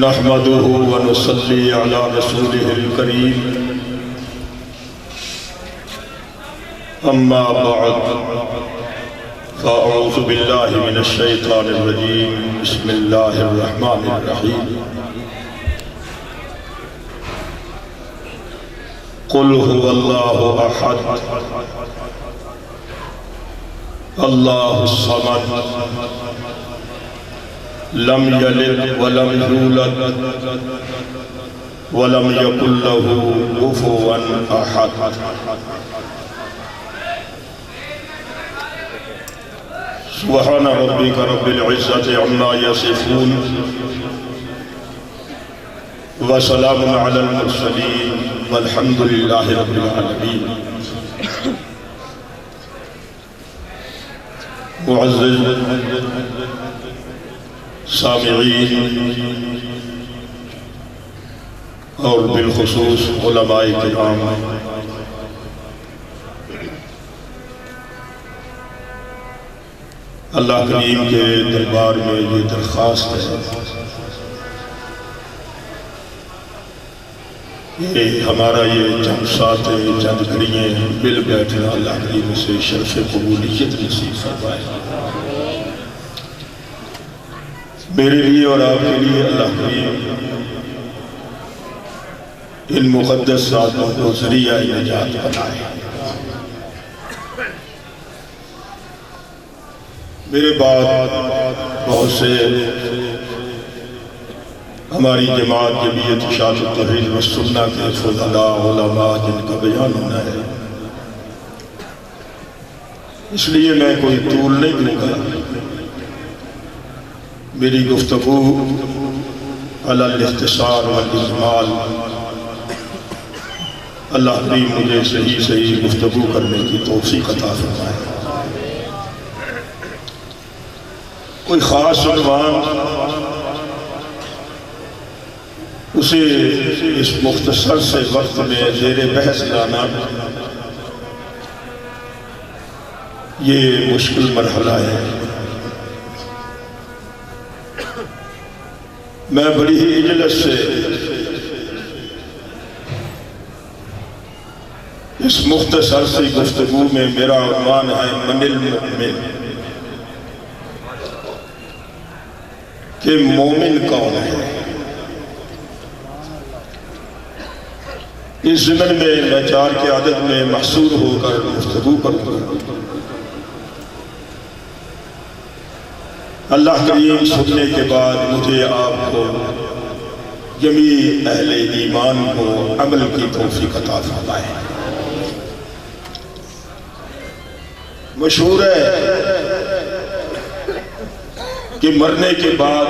نحمده ونصلي على رسوله الكريم أما بعد فأعوذ بالله من الشيطان الرجيم بسم الله الرحمن الرحيم قل هو الله أحد الله الصمد لم يلد ولم يولد ولم يكن له كفوا أحد سبحان ربك رب العزة عما يصفون وسلام على المرسلين والحمد لله رب العالمين معزز سامعین اور بالخصوص علماء کرام، اللہ کریم کے دربار میں یہ درخواست ہے کہ ہمارا یہ چند ساتیں چند گھڑیاں مل بیٹھنا اللہ کریم سے شرف قبولیت نصیب فرمائے۔ میرے لیے اور آپ کے لیے اللہ کریم ان مقدس ساتوں کو ذریعہ نجات بنائے۔ میرے بعد بہت سے ہماری جماعت جمعیت اشاعت التوحید والسنہ کے فضلاء علماء جن کا بیان ہونا ہے، اس لیے میں کوئی طول نہیں دوں گا۔ میری گفتگو علی الاختصار والاجمال، اللہ کریم مجھے صحیح گفتگو کرنے کی توفیق عطا فرمائے۔ کوئی خاص عنوان اسے اس مختصر سے وقت میں زیر بحث لانا یہ مشکل مرحلہ ہے۔ میں بڑی ہی اجلت سے اس مختصر سی گفتگو میں میرا عنوان ہے من المؤمن، کہ مومن کون ہے۔ اس ضمن میں میں چار کی عادت میں محصور ہو کر گفتگو کروں گا۔ اللہ کریم سننے کے بعد مجھے آپ کو جمیع اہل ایمان کو عمل کی توفیق عطا فرمائے۔ مشہور ہے کہ مرنے کے بعد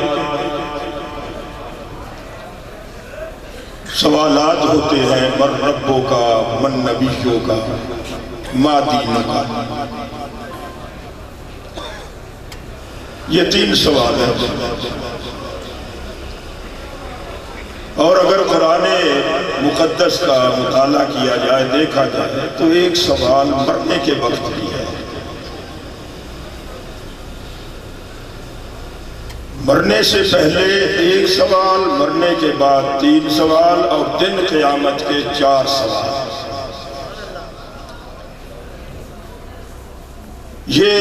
سوالات ہوتے ہیں، من ربوں کا، من نبیوں کا، ما دینوں کا۔ یہ تین سوال ہیں، اور اگر قرآن مقدس کا مطالعہ کیا جائے، دیکھا جائے تو ایک سوال مرنے کے وقت بھی ہے۔ مرنے سے پہلے ایک سوال، مرنے کے بعد تین سوال، اور دن قیامت کے 4 سوال۔ یہ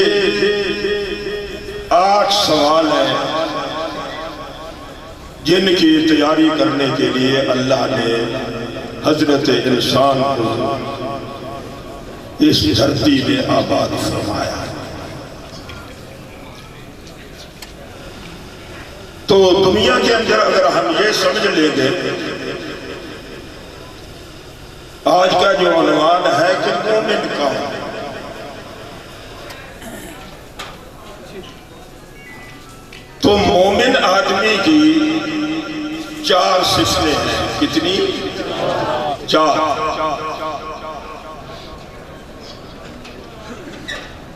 8 سوال ہیں جن کی تیاری کرنے کے لیے اللہ نے حضرت انسان کو اس دھرتی میں آباد فرمایا۔ تو دنیا کے اندر اگر ہم یہ سمجھ لیں گے، آج کا جو عنوان ہے کہ مومن کون ہے، تو مومن آدمی کی 4 صفتیں ہیں۔ کتنی؟ 4۔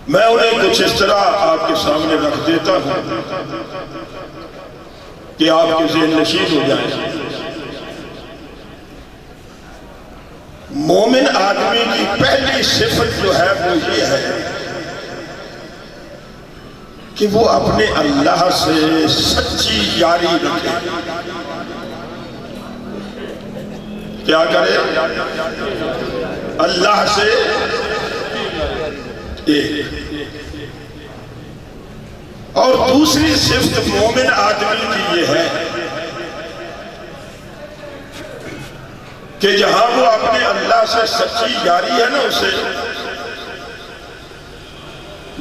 میں انہیں کچھ اس طرح آپ کے سامنے رکھ دیتا ہوں کہ آپ کے ذہن نشین ہو جائیں۔ مومن آدمی کی پہلی صفت جو ہے وہ یہ ہے کہ وہ اپنے اللہ سے سچی یاری رکھے۔ کیا کرے؟ اللہ سے ایک۔ اور دوسری صفت مومن آدمی کی یہ ہے کہ جہاں وہ اپنے اللہ سے سچی یاری ہے نا اسے،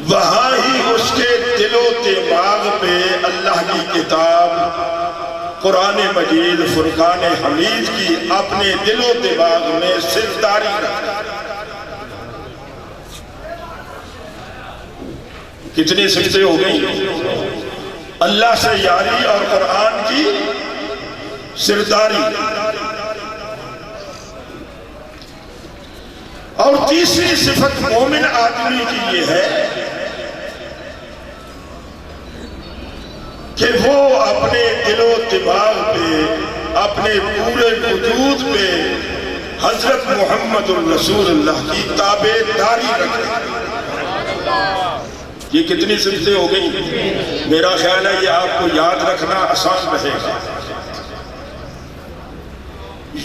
وہاں ہی اس کے دل و دماغ پہ اللہ کی کتاب قرآن مجید فرقان حمید کی اپنے دل و دماغ میں سرداری رکھتا۔ کتنی صفتیں ہو گئی؟ اللہ سے یاری اور قرآن کی سرداری۔ اور تیسری صفت مومن آدمی کی یہ ہے کہ وہ اپنے دل و دماغ پہ، اپنے پورے وجود پہ حضرت محمد الرسول اللہ کی تابع داری رکھے۔ یہ کتنی صفتیں ہو گئی؟ میرا خیال ہے یہ آپ کو یاد رکھنا آسان رہے گا۔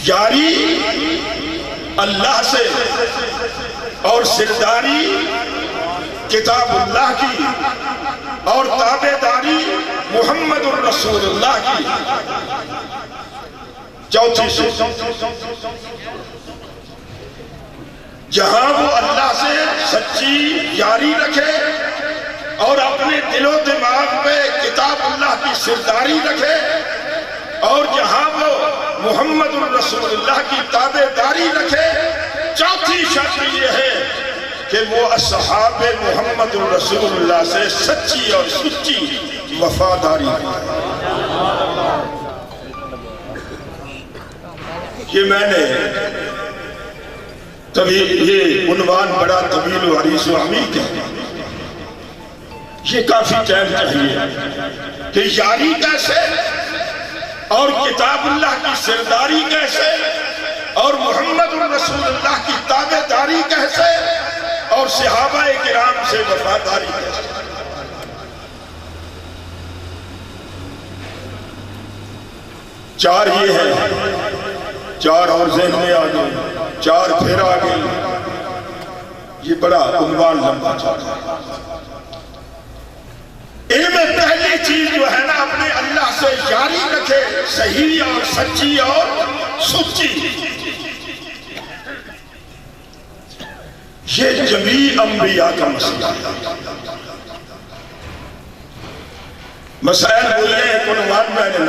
یاری اللہ سے اور سرداری کتاب اللہ کی اور تابع داری محمد الرسول اللہ کی۔ چوتھی صفت، جہاں وہ اللہ سے سچی یاری رکھے اور اپنے دل و دماغ پہ کتاب اللہ کی سرداری رکھے، اور جہاں وہ محمد الرسول اللہ کی تابع داری رکھے، چوتھی شرط یہ ہے کہ وہ اصحاب محمد الرسول اللہ سے سچی اور سچی وفاداری رکھے۔ یہ میں نے یہ عنوان بڑا طویل و عریض و عمیق ہے، یہ کافی ٹائم چاہیے کہ یاری کیسے اور کتاب اللہ کی سرداری کیسے اور محمد الرسول اللہ کی تابع داری کیسے اور صحابہ کرام سے وفاداری کیسے۔ چار یہ ہے، چار اور ذہن میں آگئے، چار پھر آگئے، یہ بڑا عنوان لمبا چاہتا ہے۔ ان میں پہلی چیز جو ہے نا، اپنے اللہ سے یاری رکھے، صحیح اور سچی اور سچی۔ یہ جمیع انبیاء کا مسئلہ ہے۔ مسائل بولنے ایک عنوان میں نے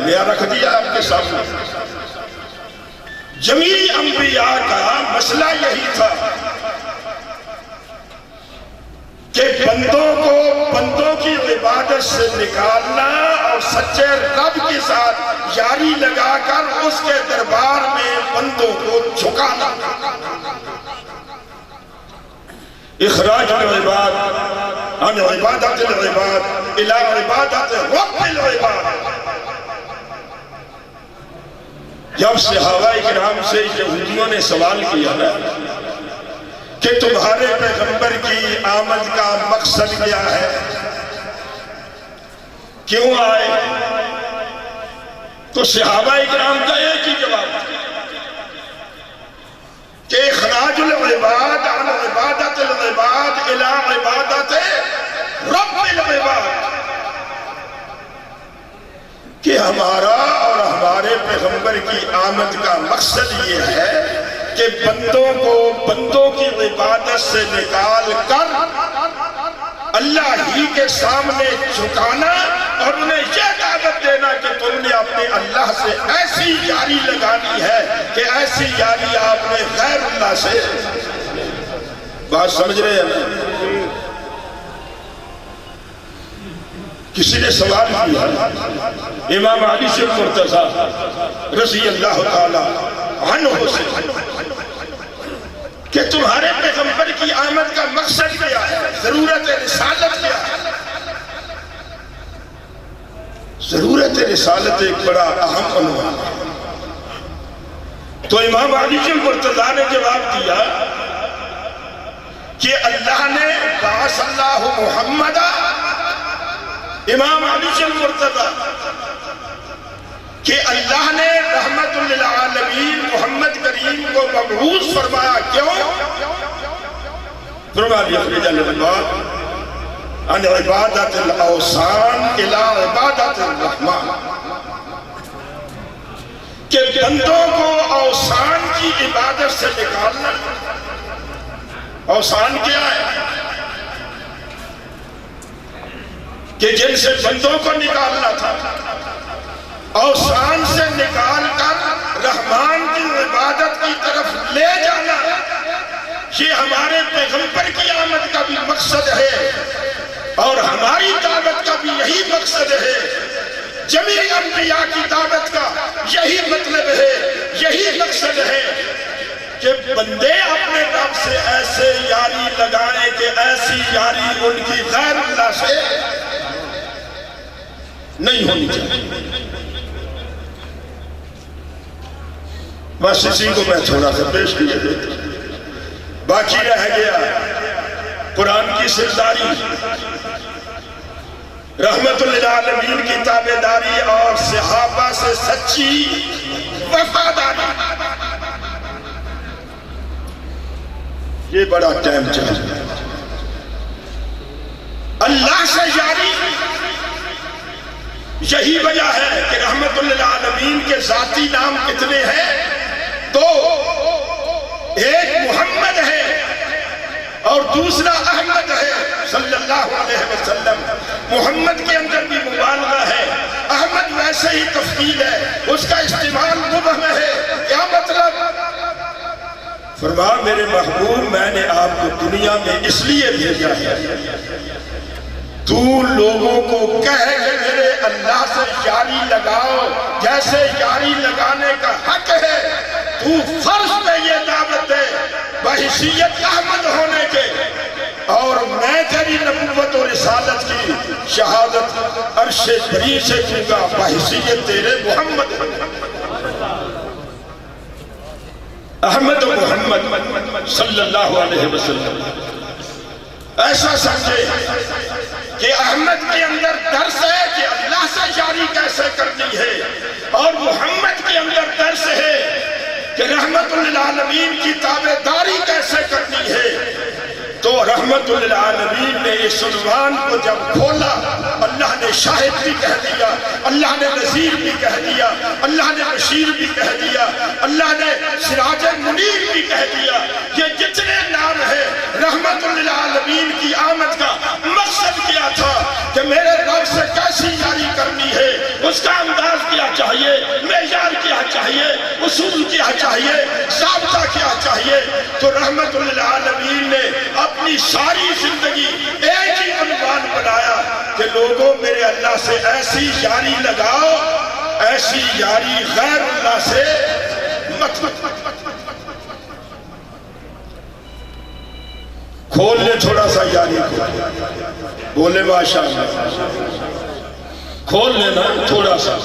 نیا رکھ دیا آپ کے سامنے۔ جمیع انبیاء کا مسئلہ یہی تھا کہ بندوں کی عبادت سے نکالنا اور سچے رب کے ساتھ یاری لگا کر اس کے دربار میں بندوں کو جھکانا۔ اخراج العباد عن عبادت العباد الى عبادت رب العباد۔ جب صحابہ کرام سے یہودیوں نے سوال کیا نا کہ تمہارے پیغمبر کی آمد کا مقصد کیا ہے، کیوں آئے، تو صحابہ کرام کا ایک ہی جواب کہ اخراج العباد عن عبادت العباد الى عبادت رب العباد، کہ ہمارا اور ہمارے پیغمبر کی آمد کا مقصد یہ ہے کہ بندوں کی عبادت سے نکال کر اللہ ہی کے سامنے جھکانا اور انہیں یہ دعوت دینا کہ تم نے اپنے اللہ سے ایسی یاری لگانی ہے کہ ایسی یاری آپ نے غیر اللہ سے۔ بات سمجھ رہے ہیں نا؟ کسی نے سوال کیا امام علی سے مرتضی رضی اللہ تعالی عنہ سے کہ تمہارے پیغمبر کی آمد کا مقصد کیا ہے، ضرورت رسالت کیا ہے؟ ضرورت رسالت ایک بڑا اہم عنوان ہے۔ تو امام علی مرتضیٰ نے جواب دیا کہ اللہ نے بعث اللہ محمد، امام علی مرتضیٰ کہ اللہ نے رحمت للعالمین محمد کریم کو مبعوث فرمایا. کیوں؟ فرمایا لِيُخْرِجَ الْعِبَادَ عَنْ عِبَادَةِ الْأَوْثَانِ إِلَىٰ عِبَادَةِ الرَّحْمَٰنِ، کہ بندوں کو اوثان کی عبادت سے نکالنا. اوثان کیا ہے؟ کہ جن سے بندوں کو نکالنا تھا، اوثان سے نکال کر رحمان کی عبادت کی طرف لے جانا. یہ ہمارے پیغمبر کی آمد کا بھی مقصد ہے اور ہماری دعوت کا بھی یہی مقصد ہے. جمیع انبیاء کی دعوت کا یہی مطلب ہے، یہی مقصد ہے کہ بندے اپنے رب سے ایسے یاری لگائیں کہ ایسی یاری ان کی غیر اللہ سے نہیں ہونی چاہیے. بس اسی کو میں تھوڑا سا پیش کیا دیتا ہوں. باقی رہ گیا قرآن کی سرداری، رحمت للعالمین کی تابعداری اور صحابہ سے سچی وفاداری. یہ بڑا ٹائم چاہیے. اللہ سے یاری، یہی وجہ ہے کہ رحمت للعالمین کے ذاتی نام کتنے ہیں؟ تو ایک محمد ہے اور دوسرا احمد ہے صلی اللہ علیہ وسلم. محمد کے اندر بھی مبالغہ ہے، احمد ویسے ہی تفضیل ہے، اس کا استعمال مبہم ہے. کیا مطلب؟ فرمایا میرے محبوب میں نے آپ کو دنیا میں اس لیے بھیجا ہے تو لوگوں کو کہہ کہ میرے اللہ سے یاری لگاؤ جیسے یاری لگانے کا حق ہے. تو فرض میں یہ دعوت دے بحیثیت احمد ہونے کے، اور میں تیری نبوت و رسالت کی شہادت عرش بری سے دوں گا بحیثیت تیرے محمد. احمد و محمد صلی اللہ علیہ وسلم. ایسا سمجھے کہ احمد کے اندر درس ہے کہ اللہ سے یاری کیسے کرنی ہے، اور محمد کے اندر درس ہے کہ رحمت للعالمین کی تابعداری کیسے کرنی ہے. تو رحمت للعالمین نے اس عنوان کو جب کھولا، اللہ نے شاہد بھی کہہ دیا، اللہ نے نذیر بھی کہہ دیا، اللہ نے بشیر بھی کہہ دیا، اللہ نے سراج منیر بھی کہہ دیا. یہ جتنے نام ہیں رحمت للعالمین کی آمد کا مقصد کیا تھا کہ میرے رب سے کیسی یاری کرنی ہے، اس کا انداز کیا چاہیے، معیار کیا چاہیے، اصول کیا چاہیے، ضابطہ کیا چاہیے. تو رحمت للعالمین نے اپنی ساری زندگی ایک ہی عنوان بنایا کہ لوگوں میرے اللہ سے ایسی یاری لگاؤ، ایسی یاری غیر اللہ سے مت. کھول لے تھوڑا سا یاری کو، بولے ماشاءاللہ، کھول لینا تھوڑا سا.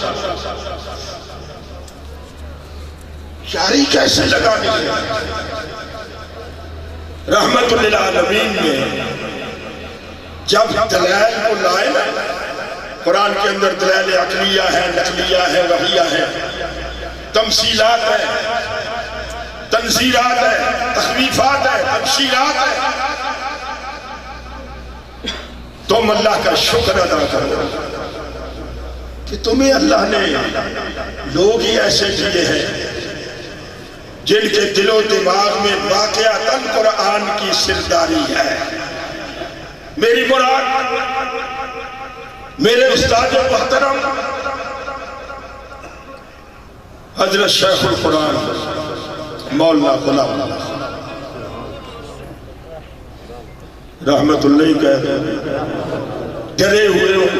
یاری کیسے لگانی ہے؟ رحمت للعالمین نے جب دلائل کو لائے نا، قرآن کے اندر دلائل عقلیہ ہے، نقلیہ ہے، وحیہ ہے، تمثیلات ہے، تنظیرات ہے، تخویفات ہے، تبشیرات ہے. تم اللہ کا شکر ادا کرو کہ تمہیں اللہ نے لوگ ہی ایسے دیے ہیں جن کے دل و دماغ میں واقعتاً قرآن کی سرداری ہے. میری مراد میرے استاد محترم حضرت شیخ القرآن مولانا غلام رحمت اللہ کہتے ہیں ڈرے ہوئے ہوں.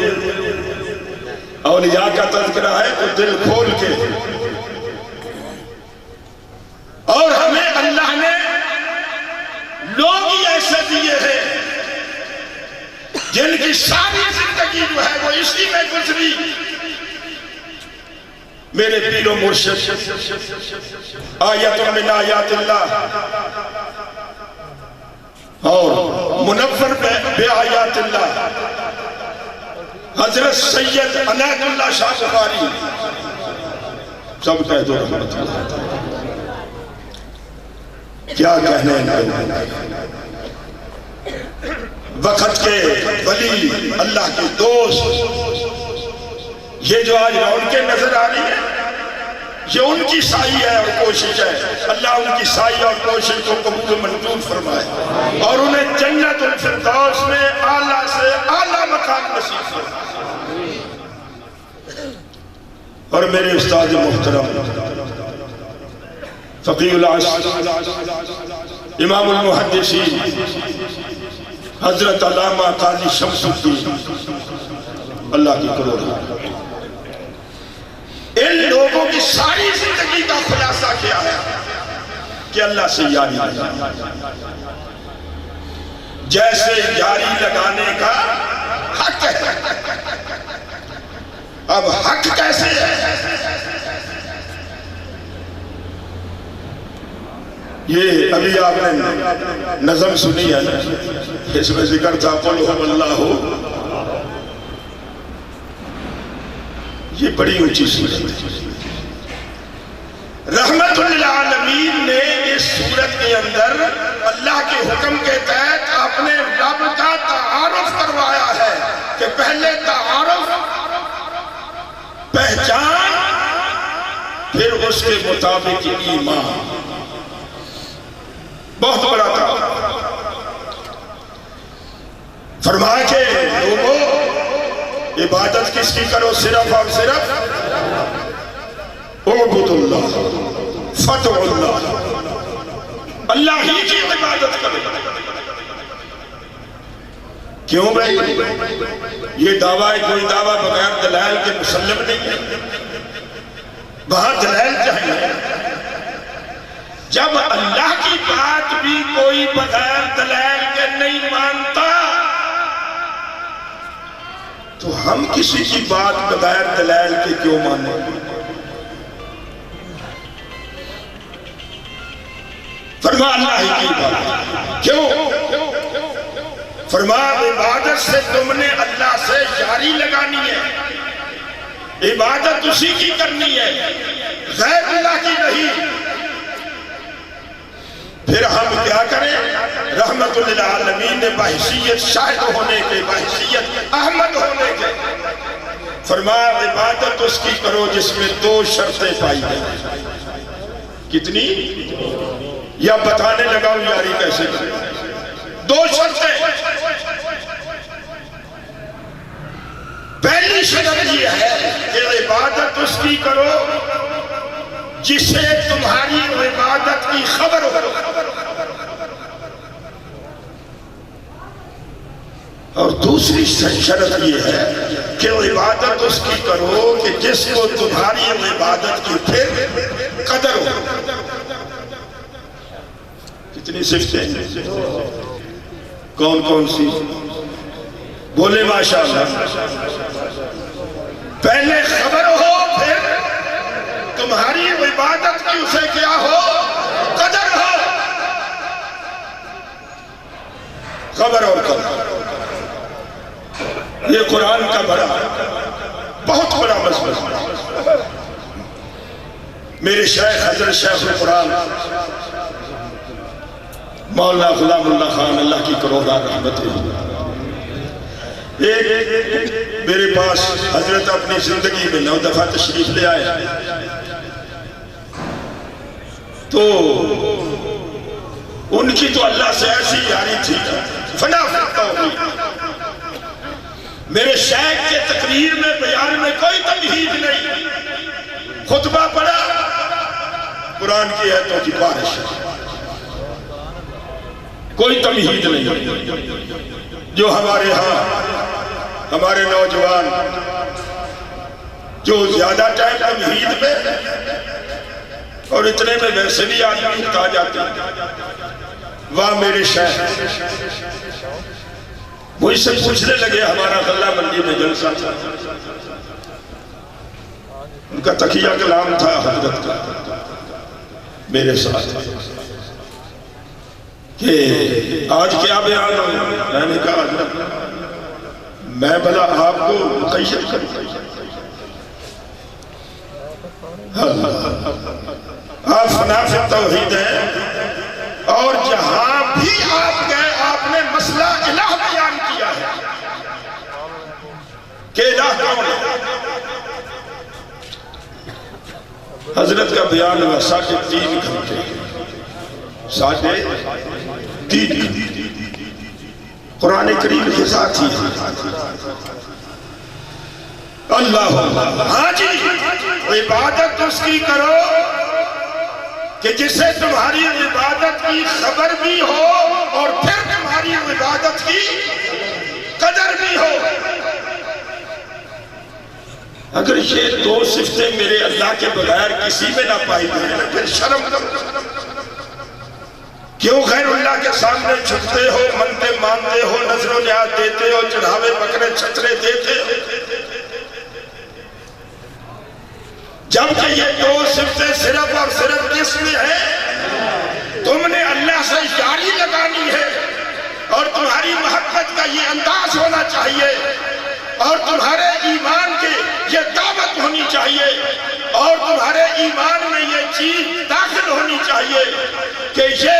اولیاء کا تذکرہ ہے تو دل کھول کے، اور ہمیں اللہ نے لوگ ہی ایسے دیے ہیں جن کی ساری زندگی جو ہے وہ اسی میں گزری. میرے پیر و مرشد آیت من آیات اللہ اور منور بے آیات اللہ حضرت سید عنایت اللہ شاہ بخاری سب کہہ دو رحمت اللہ کیا کہنے وقت کے ولی اللہ کے دوست یہ جو آج ان کے نظر آ رہی ہے یہ ان کی سائی ہے اور کوشش ہے اللہ ان کی سائی اور کوشش کو قبول منظور فرمائے اور انہیں جنت الفردوس میں اعلیٰ سے اعلیٰ مقام نصیب فرمائے اور میرے استاد محترم فقیہ العصر امام المحدثین حضرت علامہ قاضی شمس الدین اللہ کی کروڑ ان لوگوں کی ساری زندگی کا خلاصہ کیا ہے کہ اللہ سے یاری لگانا جیسے یاری لگانے کا حق ہے اب حق کیسے ہے یہ ابھی آپ نے نظم سنی ہے اس میں ذکر تھا قل هو اللہ یہ بڑی اونچی سورت ہے رحمت للعالمین نے اس سورت کے اندر اللہ کے حکم کے تحت اپنے رب کا تعارف کروایا ہے کہ پہلے تعارف پہچان پھر اس کے مطابق ایمان بہت بڑا تعارف فرمایا کہ لوگوں عبادت کس کی کرو صرف اور صرف اعبد اللہ فتح اللہ اللہ ہی کی عبادت کرو کیوں بھائی یہ دعویٰ کوئی دعویٰ بغیر دلائل کے مسلم نہیں ہے وہاں دلائل چاہیے جب اللہ کی بات بھی کوئی بغیر دلائل کے نہیں مانتا تو ہم کسی کی بات بغیر دلائل کے کیوں مانیں فرما اللہ ہی کی بات کیوں فرما عبادت سے تم نے اللہ سے یاری لگانی ہے عبادت اسی کی کرنی ہے غیر اللہ کی نہیں پھر ہم کیا کریں رحمت للعالمین نے بحیثیت شاہد ہونے کے بحیثیت احمد ہونے کے فرمایا عبادت اس کی کرو جس میں دو شرطیں پائی گئی کتنی یا بتانے لگاؤ یاری کیسے کریں دو شرطیں پہلی شرط یہ ہے کہ عبادت اس کی کرو جسے تمہاری عبادت کی خبر ہو اور دوسری شرط یہ ہے کہ عبادت اس کی کرو کہ جس کو تمہاری عبادت کی پھر قدر ہو کتنی صفتیں کون کون سی بولے ماشاءاللہ پہلے خبر ہو پھر تمہاری عبادت کی اسے کیا ہو قدر ہو خبر اور قدر یہ قرآن کا بڑا بہت بڑا مسئلہ میرے شیخ حضرت شیخ القرآن مولانا غلام اللہ خان اللہ کی کروڑا رحمت ایک میرے پاس حضرت اپنی زندگی میں 9 دفعہ تشریف لے آئے تو ان کی تو اللہ سے ایسی یاری تھی فنا فرقہ ہوئی میرے شیخ کے تقریر میں بیان میں کوئی تمہید نہیں خطبہ پڑھا قرآن کی آیتوں کی بارش کوئی تمہید نہیں جو ہمارے ہاں ہمارے نوجوان جو زیادہ ٹائم تمہید میں اور اتنے میں ویسے بھی آدمی اٹھا جاتے ہیں واہ میرے شیخ وہ اس سے پوچھنے لگے ہمارا غلہ منڈی میں جلسہ تھا ان کا تقیہ کلام تھا حضرت کا میرے ساتھ کہ آج کیا بیان ہو میں نے کہا حضرت میں بھلا آپ کو مقید کروں آپ فنا فی توحید ہیں، اور جہاں بھی آپ گئے آپ نے مسئلہ الہ بیان کیا ہے کہ الہ کون ہے۔ حضرت کا بیان ہوا 3.5 گھنٹے، 3.5 گھنٹے قرآن کریم کے ساتھ ہی اللہ۔ ہاں جی، عبادت اس کی کرو کہ جسے تمہاری عبادت کی خبر بھی ہو اور پھر تمہاری عبادت کی قدر بھی ہو۔ اگر یہ 2 صفتیں میرے اللہ کے بغیر کسی میں نہ پائی جائیں پھر شرم کرو۔ کیوں غیر اللہ کے سامنے جھکتے ہو، منتے مانتے ہو، نظر و نیاز دیتے ہو، چڑھاوے بکرے چھترے دیتے ہو، جبکہ یہ 2 صفتیں صرف اور صرف کس میں ہیں؟ تم نے اللہ سے یاری لگانی ہے، اور تمہاری محبت کا یہ انداز ہونا چاہیے، اور تمہارے ایمان کی یہ دعوت ہونی چاہیے، اور تمہارے ایمان میں یہ چیز داخل ہونی چاہیے کہ یہ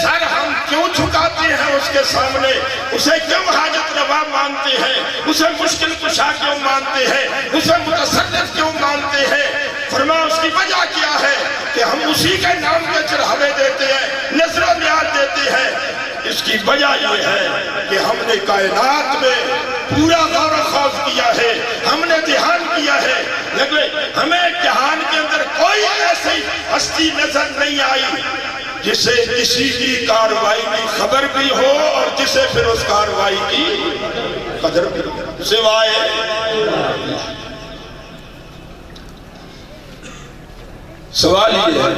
سر ہم کیوں جھکاتے ہیں اس کے سامنے، اسے کیوں حاجت روا مانتے ہیں، اسے مشکل کشا کیوں مانتے ہیں، اسے متصرف کیوں مانتے ہیں۔ فرمایا اس کی وجہ کیا ہے کہ ہم اسی کے نام کے چڑھاوے دیتے ہیں، نظر و نیاز دیتے ہیں۔ اس کی وجہ یہ ہے کہ ہم نے کائنات میں پورا غور و خوض کیا ہے، ہم نے دھیان کیا ہے، لیکن ہمیں جہان کے اندر کوئی ایسی ہستی نظر نہیں آئی جسے کسی کی کاروائی کی خبر بھی ہو اور جسے پھر اس کاروائی کی قدر بھی ہو سوائے۔ سوال یہ ہے،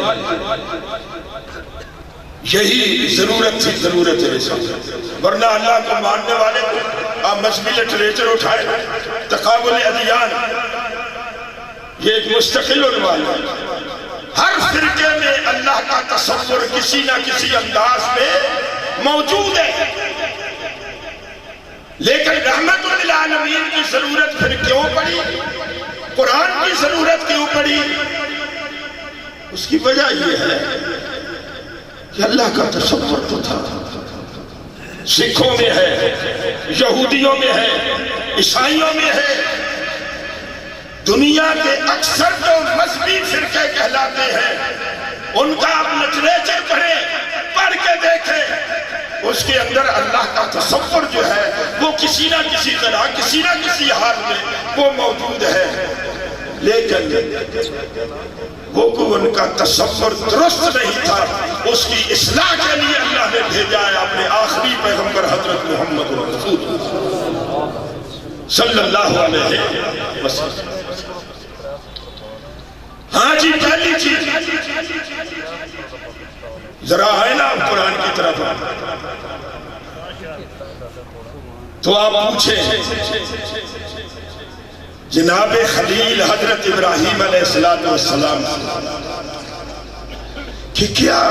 یہی ضرورت تھی، ضرورت ہے، ورنہ اللہ کو ماننے والے کو آپ مذہبی لٹریچر اٹھائے، تقابل ادیان یہ ایک مستقل عنوان ہے۔ ہر فرقے میں اللہ کا تصور کسی نہ کسی انداز میں موجود ہے، لیکن رحمت للعالمین کی ضرورت پھر کیوں پڑی، قرآن کی ضرورت کیوں پڑی؟ اس کی وجہ یہ ہے کہ اللہ کا تصور تو تھا، سکھوں میں ہے، یہودیوں میں ہے، عیسائیوں میں ہے، دنیا کے اکثر جو مذہبی فرقے کہلاتے ہیں ان کا آپ لٹریچر پڑھ کے دیکھیں، اس کے اندر اللہ کا تصور جو ہے وہ کسی نہ کسی طرح کسی نہ کسی حال میں وہ موجود ہے، لیکن وہ ان کا تصور درست نہیں تھا۔ اس کی اصلاح کے لیے اللہ نے بھیجا ہے اپنے آخری پیغمبر حضرت محمد رسول صلی اللہ علیہ وسلم۔ ہاں جی، پہلی چیز ذرا آئے نا قرآن کی طرف تو آپ پوچھیں جناب خلیل حضرت ابراہیم علیہ السلام کہ کیا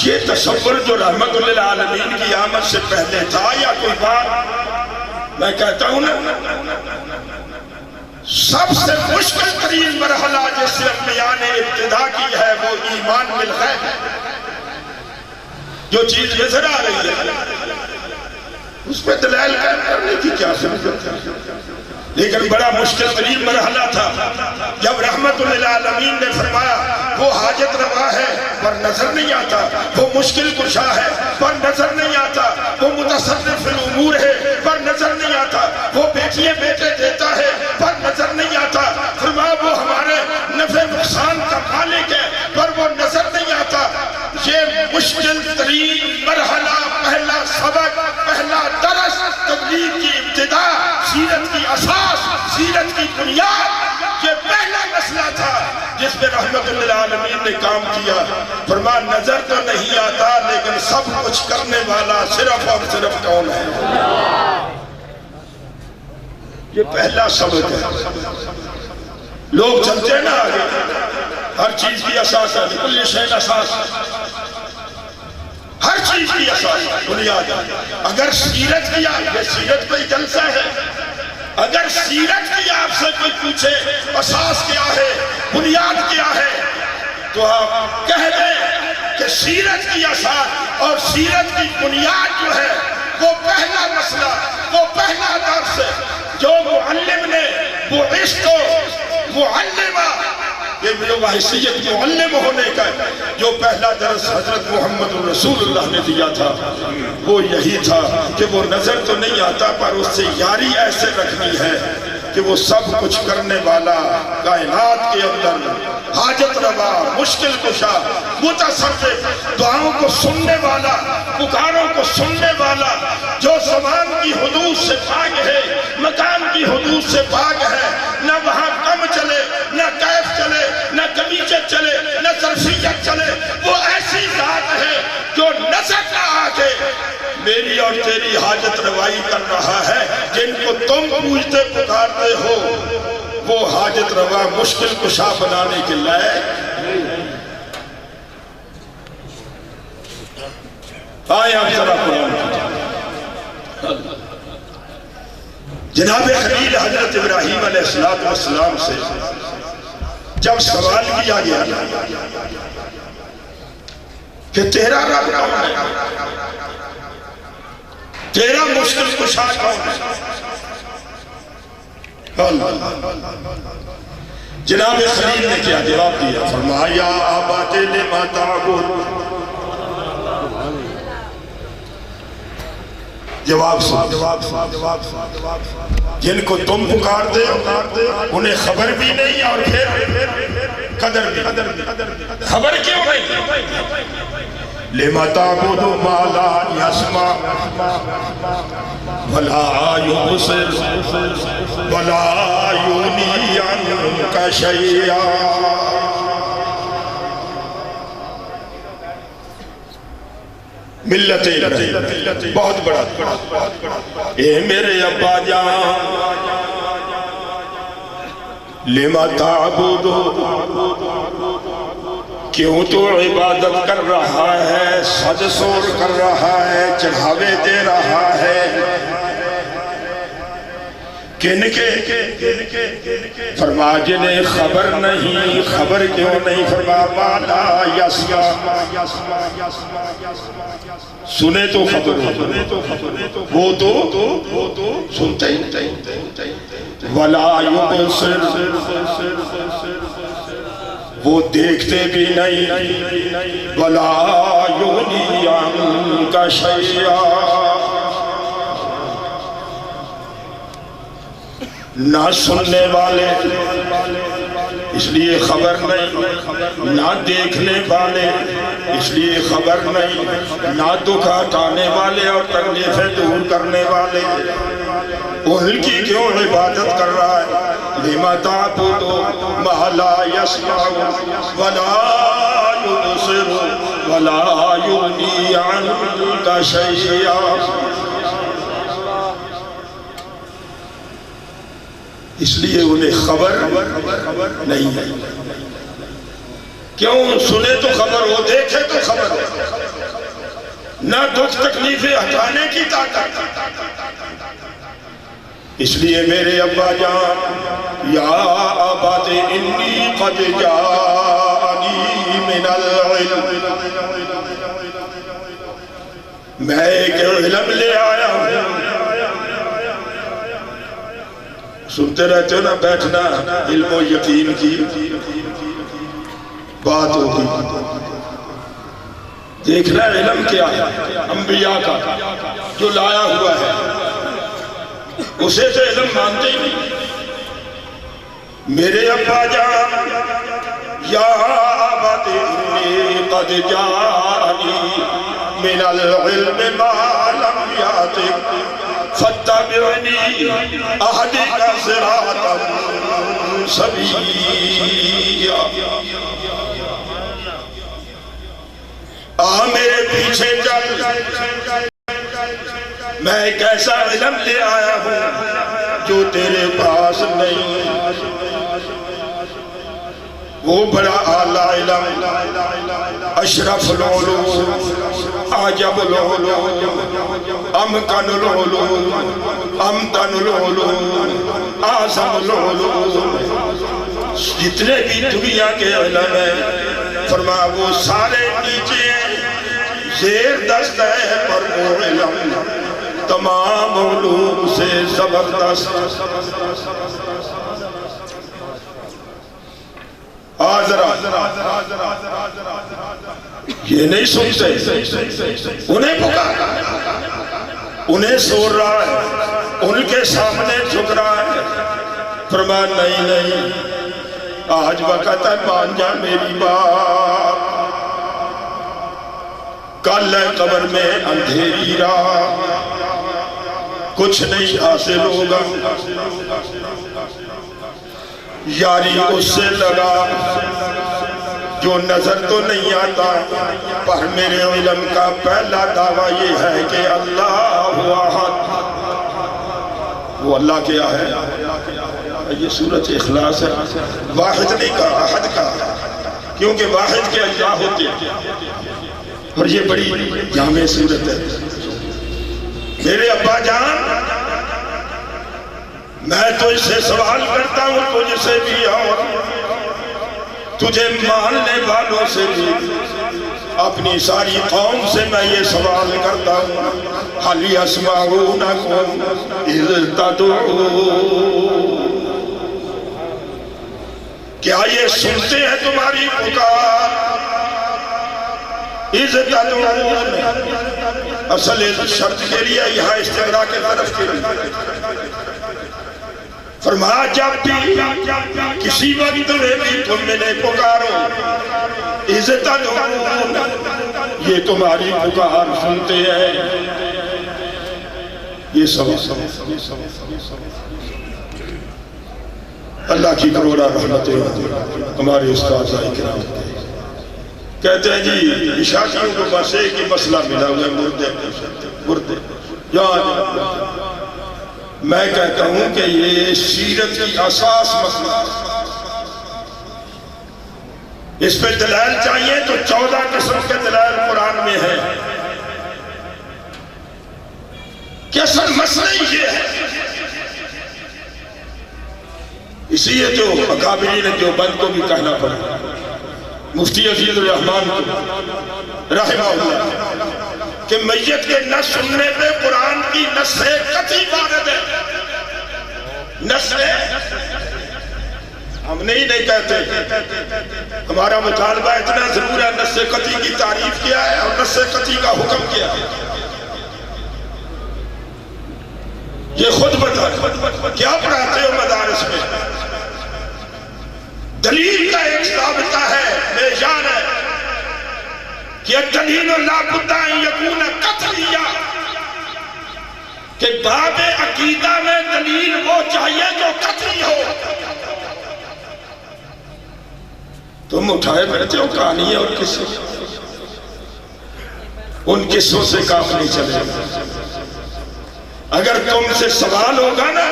یہ تصور جو رحمت للعالمین کی آمد سے پہلے تھا یا کوئی بات؟ میں کہتا ہوں نا، سب سے مشکل ترین مرحلہ جس سے انبیاء نے ابتدا کی ہے وہ ایمان بالغیب ہے۔ جو چیز نظر آ رہی ہے اس پہ دلائل کرنے کی کیا ضرورت ہے، لیکن بڑا مشکل ترین مرحلہ تھا جب رحمت للعالمین نے فرمایا وہ حاجت روا ہے پر نظر نہیں آتا، وہ مشکل کشا ہے پر نظر نہیں آتا، وہ متصرف الامور ہے پر نظر نہیں آتا، وہ بیٹیے بیٹے دیتا ہے پر نظر نہیں آتا، فرمایا وہ ہمارے نفع نقصان کا مالک ہے پر وہ نظر نہیں آتا۔ یہ مشکل ترین مرحلہ، پہلا سبق، پہلا درس، تبلیغ کی ابتدا، سیرت کی اساس، سیرت کی بنیاد، یہ پہلا مسئلہ تھا جس پہ رحمت للعالمین نے کام کیا۔ فرمایا نظر تو نہیں آتا لیکن سب کچھ کرنے والا صرف اور صرف کون ہے؟ یہ پہلا سبق ہے۔ لوگ چلتے ہیں نا آگے، ہر چیز کی اساس ہے، کل شیء اساس، ہر چیز کی اساس بنیاد ہے۔ اگر سیرت کیا، یہ سیرت پہ جلسہ ہے، اگر سیرت کی آپ سے کوئی پوچھے اساس کیا ہے بنیاد کیا ہے؟ تو آپ کہہ دیں کہ سیرت کی اساس اور سیرت کی بنیاد جو ہے وہ پہلا مسئلہ، وہ پہلا درس جو معلم نے بعثت معلمہ، یہ جو حیثیت معلم ہونے کا جو پہلا درس حضرت محمد رسول اللہ نے دیا تھا وہ یہی تھا کہ وہ نظر تو نہیں آتا پر اس سے یاری ایسے رکھنی ہے کہ وہ سب کچھ کرنے والا، کائنات کے اندر حاجت روا، مشکل کشا، متصرف، دعاؤں کو سننے والا، پکاروں کو سننے والا، جو زمان کی حدود سے پاک ہے، مکان کی حدود سے پاک ہے، نہ وہاں کم چلے، نہ کیف چلے، نہ کمیچت چلے، نہ ظرفیت چلے، وہ ایسی ذات ہے جو نظر نہ آکے میری اور تیری حاجت روائی کر رہا ہے۔ جن کو تم پوچھتے پکارتے ہو وہ حاجت روا مشکل کشا بنانے کے لائق آئے آپ ذرا قرآن کی جناب خلیل حضرت ابراہیم علیہ السلام سے جب سوال کیا گیا کہ تیرا رب کون ہے، تیرا مشکل کشا کون ہے، جناب خلیل نے کیا جواب دیا؟ فرمایا آباد لما تعبد، جواب جن کو تم پکارتے انہیں خبر بھی نہیں اور پھر قدر بھی، خبر کیوں نہیں؟ لما تعبد ما لا يسمع ولا يبصر ولا يغني عنك شيئا۔ ملت بہت بڑا، اے میرے ابا جان لما تعبد، کیوں تو عبادت کر رہا ہے، سج سور کر رہا ہے، چڑھاوے دے رہا ہے، کن کے فرما جنہیں خبر نہیں، خبر کیوں نہیں؟ فرما بالا یسما، سنے تو خبر وہ تو سنتے ہی، ولا یبصر، وہ دیکھتے بھی نہیں، ولا یغنی عنک شیئا، نہ سننے والے اس لیے خبر نہیں، نہ دیکھنے والے اس لیے خبر نہیں، نہ دکھ ہٹانے والے اور تکلیفیں دور کرنے والے، ان کی کیوں عبادت کر رہا ہے؟ لما تعبد ما لا يسمع ولا يبصر ولا يغني عنك شيئا۔ اس لیے انہیں خبر نہیں ہے۔ کیوں؟ سنے تو خبر ہو، دیکھے تو خبر ہو، نہ دکھ تکلیفیں ہٹانے کی طاقت۔ اس لیے میرے ابا جان یا ابت انی قد جاءنی من العلم، میں ایک علم لے آیا ہوں۔ سنتے رہتے ہو نا، بیٹھنا علم و یقین کی بات ہوگی، دیکھنا علم کیا ہے، انبیاء کا جو لایا ہوا ہے اسے تو علم مانتے ہی نہیں۔ میرے ابا جان یا ابت انی قد جاءنی من العلم ما لم یاتک فاتبعنی اہدک صراطا سویا۔ میرے پیچھے چل، میں ایک ایسا علم لے آیا ہوں جو تیرے پاس نہیں، وہ بڑا اعلیٰ علم، اشرف العلوم، عجب العلوم، امکن العلوم، امتن العلوم، اعظم العلوم، جتنے بھی دنیا کے علم ہیں فرما وہ سارے نیچے ہیں، زیر دست ہے پر وہ علم تمام علوم سے زبردست۔ یہ نہیں سنتے، انہیں پکارا، انہیں سور رہا ہے، ان کے سامنے جھک رہا ہے۔ فرمایا نہیں نہیں، آج وقت ہے مان جا میری بات، کل ہے قبر میں اندھیری رات، کچھ نہیں حاصل ہوگا، یاری اس سے لگا جو نظر تو نہیں آتا، پر میرے علم کا پہلا دعویٰ یہ ہے کہ اللہ احد، وہ اللہ کیا ہے؟ یہ سورۃ اخلاص ہے، واحد نہیں کہا، احد کہا، کیونکہ واحد کے اللہ ہوتے ہیں، اور یہ بڑی جامع سورت ہے۔ میرے ابا جان، میں تو اس سے سوال کرتا ہوں تجھ سے بھی اور تجھے ماننے والوں سے بھی، اپنی ساری قوم سے میں یہ سوال کرتا ہوں، حَلْ يَسْمَعُونَكُمْ إِذْ تَدْعُونَ، کیا یہ سنتے ہیں تمہاری پکار؟ اِذْ تَدْعُونَ، اصل شرط کے لیے یہاں استغراق کے طرف کے لیے فرمایا جب بھی کسی وقت میں بھی تم نے پکارو، اِذْ تَدْعُونَ، یہ تمہاری پکار سنتے ہیں۔ یہ سوال اللہ کی کروڑا رحمتیں ہمارے استاد کرام کہتے ہیں جی عشاقیوں کو بس ایک ہی مسئلہ ملا ہوئے مردے یاد، میں کہتا ہوں کہ یہ سیرت کی اساس مسئلہ، اس پہ دلائل چاہیے تو 14 قسم کے دلائل قرآن میں ہے، کہ اصل مسئلہ یہ ہے۔ اسی لیے جو اکابرین دیوبند کو بھی کہنا پڑا، مفتی عزیز الرحمان کو رحمہ اللہ، کہ میت کے نہ سننے پہ قرآن کی نص قطعی وارد ہے، نص ہم نہیں کہتے، ہمارا مطالبہ اتنا ضرور ہے، نص قطعی کی تعریف کیا ہے اور نص قطعی کا حکم کیا ہے، یہ خود بتا کیا پڑھاتے ہو مدارس میں؟ دلیل کا ایک ثابتہ ہے، میزان ہے، کہ دلیل لا بد ان یکون قطعیہ، کہ باب عقیدہ میں دلیل وہ چاہیے جو قطعی ہو۔ تم اٹھائے بیٹھتے ہو کہانی اور قصے، ان قصوں سے کام نہیں چلے گا۔ اگر تم سے سوال ہوگا نا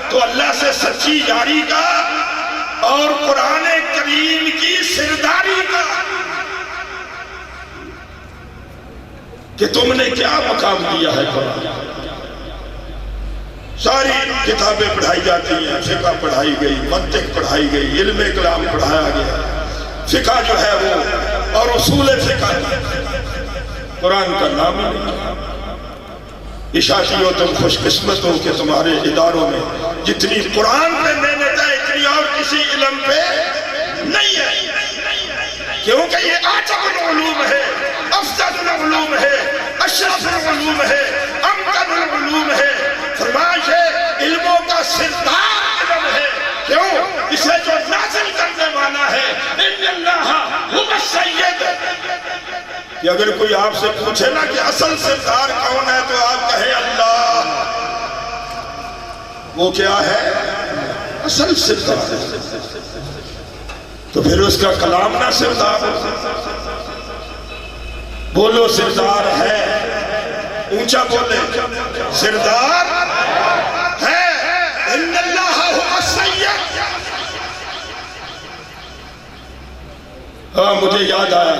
تو اللہ سے سچی یاری کا اور قرآن کریم کی سرداری کا، کہ تم نے کیا مقام دیا ہے قرآن۔ ساری کتابیں پڑھائی جاتی ہیں، فقہ پڑھائی گئی، منطق پڑھائی گئی، علم کلام پڑھایا گیا، فقہ جو ہے وہ اور اصول فقہ، قرآن کا نام ہی نہیں۔ عشاقیوں تم خوش قسمت ہو کہ تمہارے اداروں میں جتنی قرآن پہ محنت ہے اتنی اور کسی علم پہ نہیں ہے، کیونکہ یہ اعظم العلوم ہے، افضل العلوم ہے، اشرف العلوم ہے، امجد العلوم ہے۔ فرمایا ہے علموں کا سردار علم ہے، کیوں؟ اسے جو نازل کرنے والا ہے، ان اللہ هو السید، کہ اگر کوئی آپ سے پوچھے نا کہ اصل سردار کون ہے تو آپ کہیں اللہ، وہ کیا ہے؟ اصل سردار ہے، تو پھر اس کا کلام نہ سردار ہو۔ بولو سردار ہے، اونچا بولے سردار ہے، ان اللہ هو السید۔ ہاں مجھے یاد آیا،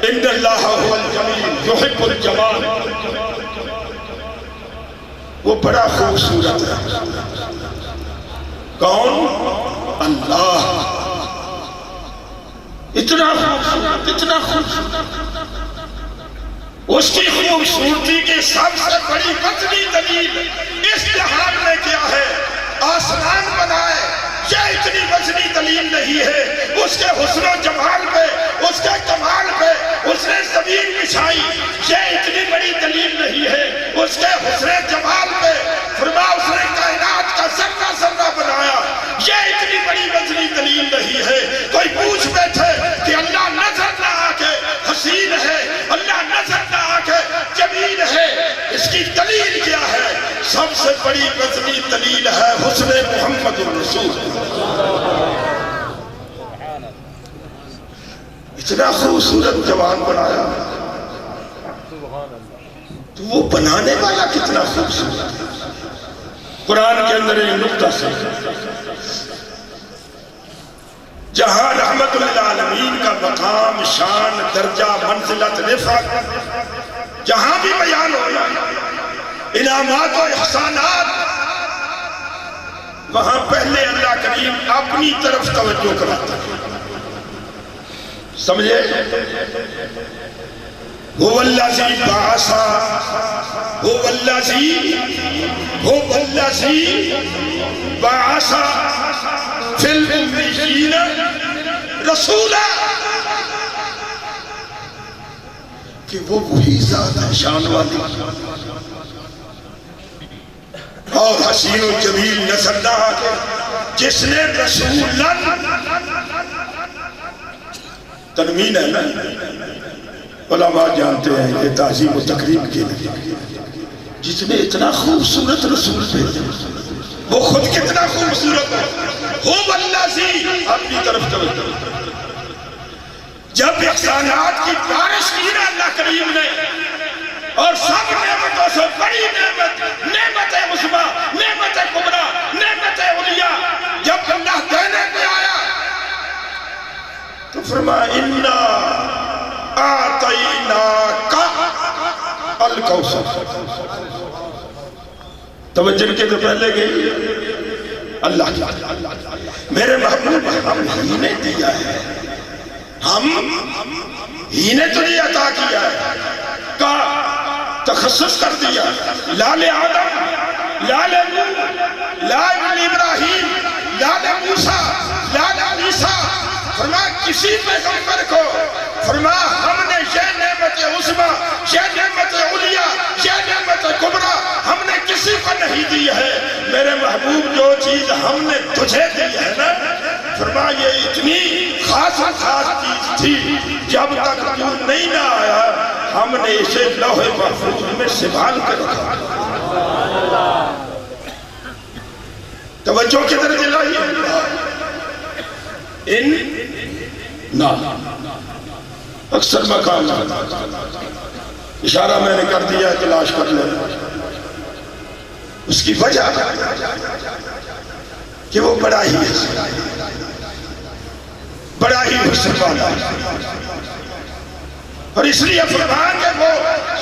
ان اللہ هو الجمیل یحب الجمال، وہ بڑا خوبصورت ہے۔ کون؟ اللہ، اتنا خوبصورت، اتنا خوبصورت۔ اس کی خوبصورتی کی سب سے بڑی وزنی دلیل اس جہان میں کیا ہے؟ آسمان بنائے، یہ اتنی وزنی دلیل نہیں ہے۔ اس کے حسن و جمال پہ، اس کے کمال پہ اس نے زمین بچھائی، یہ اتنی بڑی دلیل نہیں ہے۔ اس کے حسن جمال پہ فرما اس نے کائنات کا ذرہ ذرہ بنایا، یہ اتنی بڑی وزنی دلیل نہیں ہے۔ کوئی پوچھ بیٹھے کہ اللہ نظر نہ آ کے حسین ہے، اللہ نظر نہ آ کے جمیل ہے، اس کی دلیل کیا ہے؟ سب سے بڑی وزنی دلیل ہے حسن محمد الرسول۔ اتنا خوبصورت جوان بنایا، تو وہ بنانے والا کتنا خوبصورت ہے۔ قرآن کے اندر ایک نقطہ سے جہاں رحمت للعالمین کا مقام، شان، درجہ، منزلت، رفعت جہاں بھی بیان ہو انعامات و احسانات، وہاں پہلے اللہ کریم اپنی طرف توجہ کراتا ہے۔ سمجھے؟ هو الذی بعث فی الامیین رسولا، کہ وہ وہی ذات ہے شان والی اور حسین و جمیل نظر نہ آگے، جس نے رسولا تنوین ہے نا، علماء جانتے ہیں کہ تعظیم و تکریم کے لیے جس نے اتنا خوبصورت رسول بھیجا، وہ خود کتنا خوبصورت ہے۔ هو الذی اپنی طرف توجہ، جب احسانات کی بارش کی نا اللہ کریم نے، اور سب نعمتوں سے بڑی نعمت، نعمت عظمیٰ، نعمت کبریٰ، نعمت علیٰ جب اللہ دینے پہ آیا تو فرمایا اِنَّا آتَيْنَاكَ الْكَوْثَرَ۔ توجہ کے تو پہلے گئی اللہ کی، میرے محبوب ہم ہی نے دیا ہے، ہم ہی نے تو نہیں عطا کیا ہے، کا تخصص کر دیا، لال آدم، لال نوح، لال ابراہیم، لال موسیٰ، لال عیسیٰ، فرما کسی پیغمبر کو فرما ہم نے یہ نعمت عظمیٰ، یہ نعمت علیٰ، یہ نعمت کبریٰ ہم نے کسی کو نہیں دی ہے۔ میرے محبوب جو چیز ہم نے تجھے دی ہے نا، فرما یہ اتنی خاص چیز تھی، جب تک تو نہیں نہ آیا ہم نے اسے لوح محفوظ میں سنبھال کے رکھا۔ توجہ کدھر دلائیے؟ اکثر مقام اشارہ میں نے کر دیا، تلاش کر لیں۔ اس کی وجہ کہ وہ بڑا ہی حسن والا ہے، اور اس لیے فرمان کہ وہ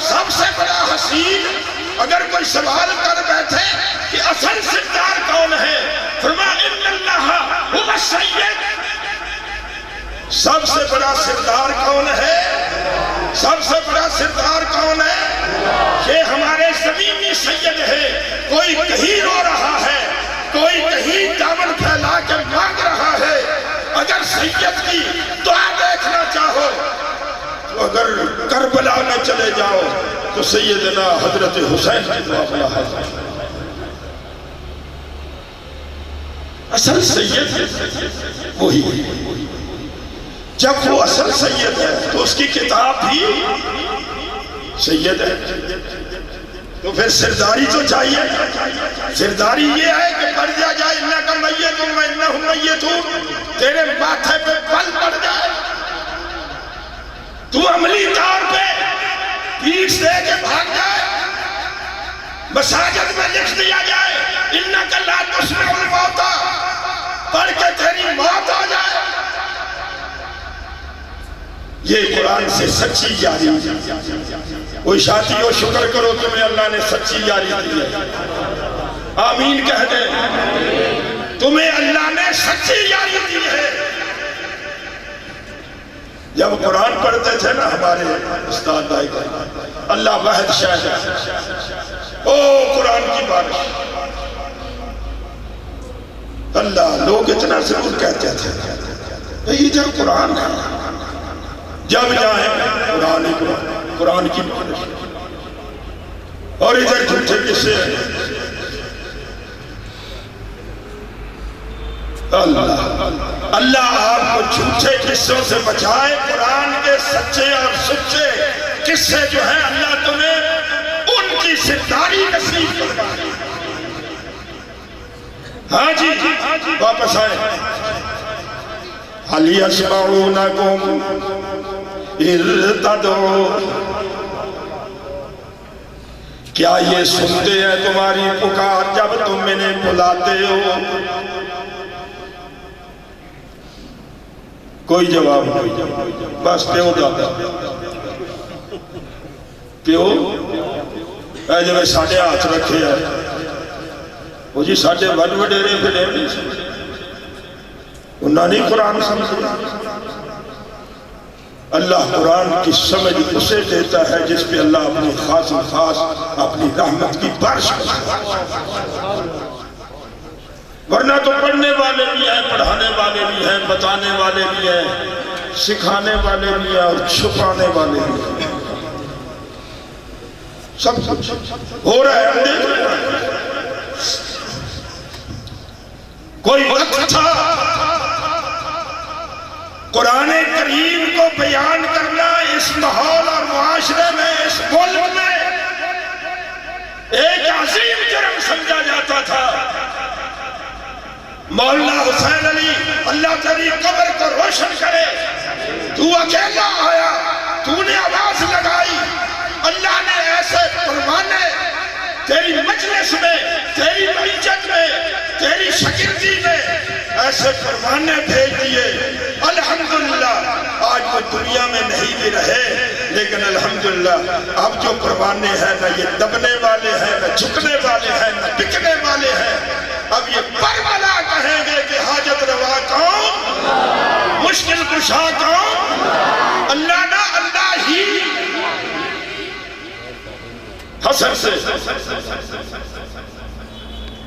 سب سے بڑا حسین۔ اگر کوئی سوال کر بیٹھے کہ اصل سردار کون ہے، فرمان ان اللہ هو السید، سب سے بڑا سردار کون ہے؟ سب سے بڑا سردار کون ہے؟ یہ ہمارے زمینی سید ہے۔ کوئی کہیں رو رہا ہے، کوئی کہیں دامن پھیلا کے مانگ رہا ہے۔ اگر سید کی دعا دیکھنا چاہو تو اگر کربلا میں چلے جاؤ تو سیدنا حضرت حسین کی دعا بلا ہے۔ اصل سید وہی ہے۔ جب وہ اصل سید ہے تو اس کی کتاب بھی سید ہے، تو پھر سرداری تو چاہیے۔ سرداری یہ ہے کہ پڑھ جائے اِنَّكَ مَيِّتٌ وَإِنَّهُمْ مَيِّتُونَ، تیرے ماتھے پہ پل پڑ جائے، تو عملی طور پہ پیٹھ دے کے بھاگ جائے، مساجد میں لکھ دیا جائے اِنَّكَ لَا تُسْمِعُ الْمَوْتَى، پڑھ کے تیری موت آ جائے۔ یہ قرآن سے سچی یاری، کوئی ساتھیو شکر کرو تمہیں اللہ نے سچی یاری دی ہے، آمین کہہ دیں۔ تمہیں اللہ نے نے سچی یاری دی ہے۔ جب قرآن پڑھتے تھے نا ہمارے استاد بھائی کا، اللہ واحد شاہد او قرآن کی بارش، اللہ، لوگ اتنا ضرور کہتے تھے یہ جو قرآن ہے، جب جائیں قرآن ہی قرآن کی بارش، اور ادھر جھوٹے قصے ہیں۔ اللہ آپ کو جھوٹے قصوں سے بچائے، قرآن کے سچے اور سچے قصے جو ہیں اللہ تمہیں ان کی سرداری نصیب فرمائے۔ ہاں جی واپس آئے۔ هَلْ يَسْمَعُونَكُمْ إِذْ تَدْعُونَ، کیا یہ سنتے ہیں تمہاری پکار جب تم انہیں بلاتے ہو؟ کوئی جواب نہیں، بس پیو دادا پیو اے جو ساڑھے ہاتھ رکھے ہیں وہ جی ساڑھے بڑھ وڈیرے پھڑے نہیں سمجھے، انہوں نے قرآن سمجھے۔ اللہ قرآن کی سمجھ اسے دیتا ہے جس پہ اللہ اپنی خاص اپنی رحمت کی بارش کرتا ہے، ورنہ تو پڑھنے والے بھی ہیں، پڑھانے والے بھی ہیں، بتانے والے بھی ہیں، سکھانے والے بھی ہیں اور چھپانے والے بھی ہیں، سب کچھ ہو رہا ہے۔ کوئی وقت تھا قرآن کریم کو بیان کرنا اس ماحول اور معاشرے میں، اس ملک میں ایک عظیم جرم سمجھا جاتا تھا۔ مولانا حسین علی اللہ تیری قبر کو روشن کرے، تو اکیلا آیا، تو نے آواز لگائی، اللہ نے ایسے پروانے تیری مجلس میں، تیری معیشت میں، تیری شاگردی میں ایسے پروانے بھیج دیے۔ الحمدللہ آج وہ دنیا میں نہیں بھی رہے، لیکن الحمدللہ اب جو پروانے ہیں نہ یہ دبنے والے ہیں، نہ جھکنے والے ہیں، نہ بکنے والے ہیں، اب یہ پرولا کہیں گے کہ حاجت روا کون، مشکل کشا کون، اللہ نہ اللہ ہی۔ حسن سے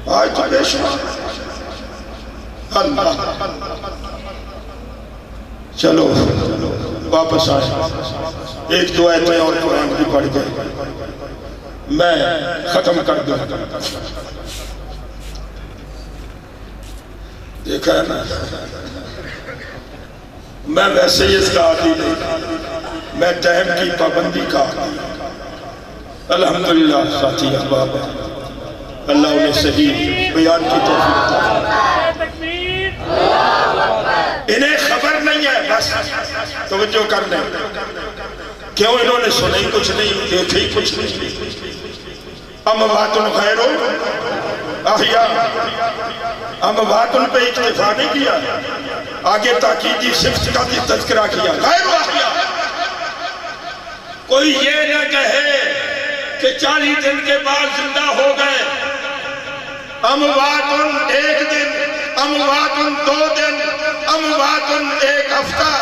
آج تو بے شمار اللہ۔ چلو واپس آئے، ایک دو آیتیں اور قرآن کی پڑھ گئے، میں ختم کر دوں۔ دیکھا ہے نا، میں ویسے ہی اس کا عادی نہیں، میں ٹائم کی پابندی کا الحمدللہ ساتھی احباب اللہ انہیں صحیح بیان کی توفیق عطا۔ انہیں خبر نہیں ہے، بس توجہ کر لیں، کیوں انہوں نے سنی کچھ نہیں، دیکھی کچھ نہیں۔ اموات غیر احیاء، اموات پہ اکتفا نہیں کیا، آگے تاکیدی صفت کا بھی تذکرہ کیا، غیر احیاء۔ کوئی یہ نہ کہے کہ 40 دن کے بعد زندہ ہو گئے، اموات ایک دن، اموات 2 دن، اموات 1 ہفتہ،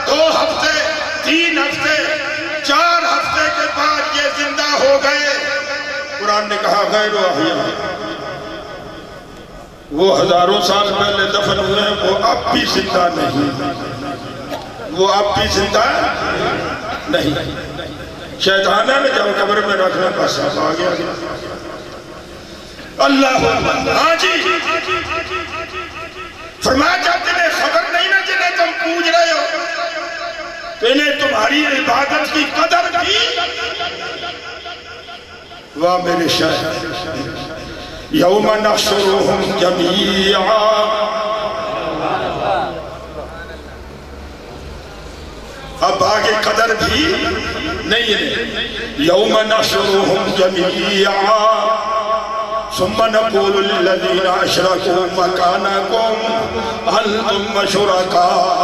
2 ہفتے، 3 ہفتے، 4 ہفتے کے بعد یہ زندہ ہو گئے۔ قرآن نے کہا غیر احیاء، وہ ہزاروں سال پہلے دفن ہوئے ہیں، وہ اب بھی زندہ نہیں، وہ اب بھی زندہ نہیں۔ شیطانہ نے جب قبر میں رکھنا بس اب آ گیا۔ اللہ ہاں جی فرمایا جب تمہیں خبر نہیں نا جنہیں تم پوچھ رہے ہو، تو انہیں تمہاری عبادت کی قدر کی۔ واہ میرے شاہ، یوم نحشرہم جمیعا، اب آگے قدر بھی نہیں ہے۔ یوم نحشرہم جمیعا ثم نقول للذین اشرکوا مکانکم انتم وشرکاؤکم،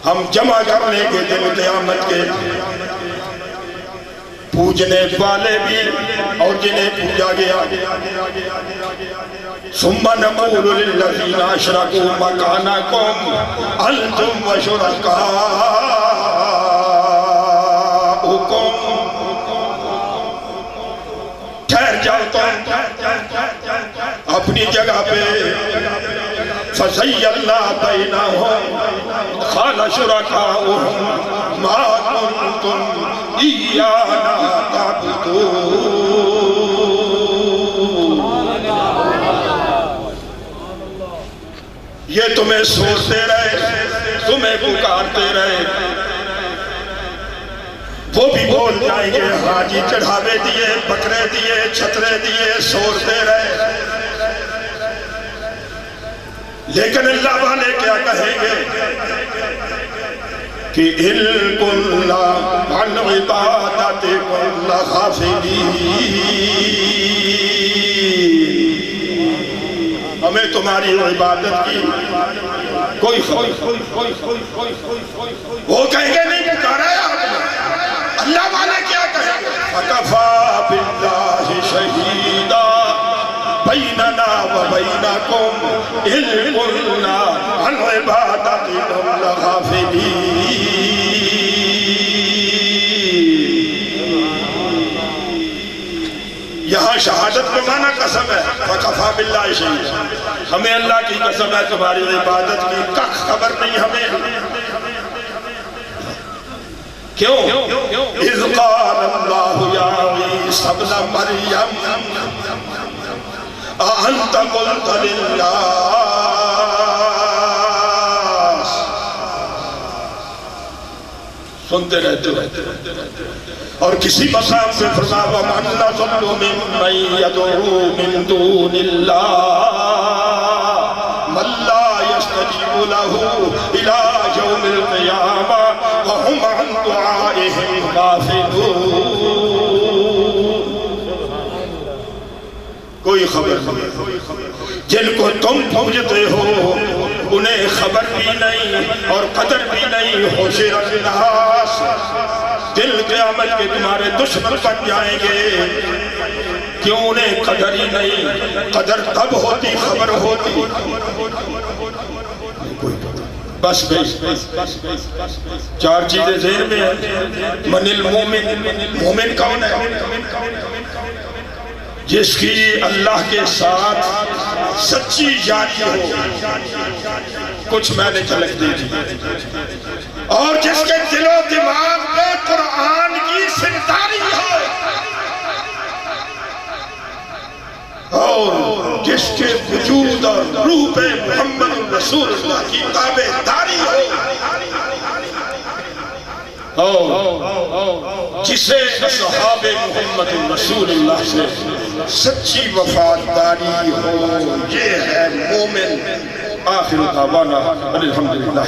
ہم جمع کرنے کے دن قیامت کے، پوجنے والے بھی اور جنہیں پوجا گیا ثم نقول للذین اشرکوا مکانکم انتم وشرکاؤکم ٹھہر جاؤ تم اپنی جگہ پہ فَزَيَّلْنَا بَيْنَهُمْ قَالَ شُرَكَاؤُهُمْ مَا كُنْتُمْ إِيَّانَا تَعْبُدُونَ یہ تمہیں سوچتے رہے تمہیں پکارتے رہے وہ بھی بول جائیں گے حاجی چڑھاوے دیے بکرے دیے چھترے دیے سوچتے رہے لیکن اللہ والے کیا کہیں گے کہ اِن كُنَّا عَنْ عِبَادَتِكُمْ لَغَافِلِينَ ہمیں تمہاری عبادت کی کوئی خبر وہ کہیں گے نہیں پکارا ہے آپ نے اللہ والے کیا کہیں گے فَكَفَى بِاللَّهِ شَهِيدًا بَيْنَنَا وَبَيْنَكُمْ إِن كُنَّا عَنْ عِبَادَتِكُمْ لَغَافِلِينَ یہاں شہادت کا معنی قسم ہے فَكَفَى بِاللَّهِ شَهِيدًا ہمیں اللہ کی قسم ہے تمہاری عبادت کی کخ خبر نہیں ہمیں کیوں اِذْ قَالَ اللَّهُ يَا عِيسَى ابْنَ مَرْيَمَ أَأَنْتَ قُلْتَ لِلنَّاسِ سنتے رہتے اور کسی مقام سے فرما وَمَنْ أَضَلُّ مِمَّن يَدْعُو مِن دُونِ اللَّهِ مَن لَّا يَسْتَجِيبُ لَهُ إِلَى يَوْمِ الْقِيَامَةِ وَهُمْ عَن دُعَائِهِمْ غَافِلُونَ کوئی خبر نہیں جن کو تم پوجتے ہو انہیں خبر بھی نہیں اور قدر بھی نہیں حشر الناس دل قیامت کے تمہارے دشمن بن جائیں گے کیوں انہیں قدر ہی نہیں قدر تب ہوتی خبر ہوتی بس چار چیزیں ذہن میں ہیں من المومن مومن کون ہے جس کی اللہ کے ساتھ سچی یاری ہو کچھ میں نے جھلک دی تھی اور جس کے دل و دماغ میں قرآن کی سرداری ہو اور جس کے وجود اور روح پہ محمد رسول اللہ کی تابع داری ہو جسے اصحاب محمد رسول اللہ سے سچی وفاداری ہو یہ ہے مومن آخر دعوانا الحمدللہ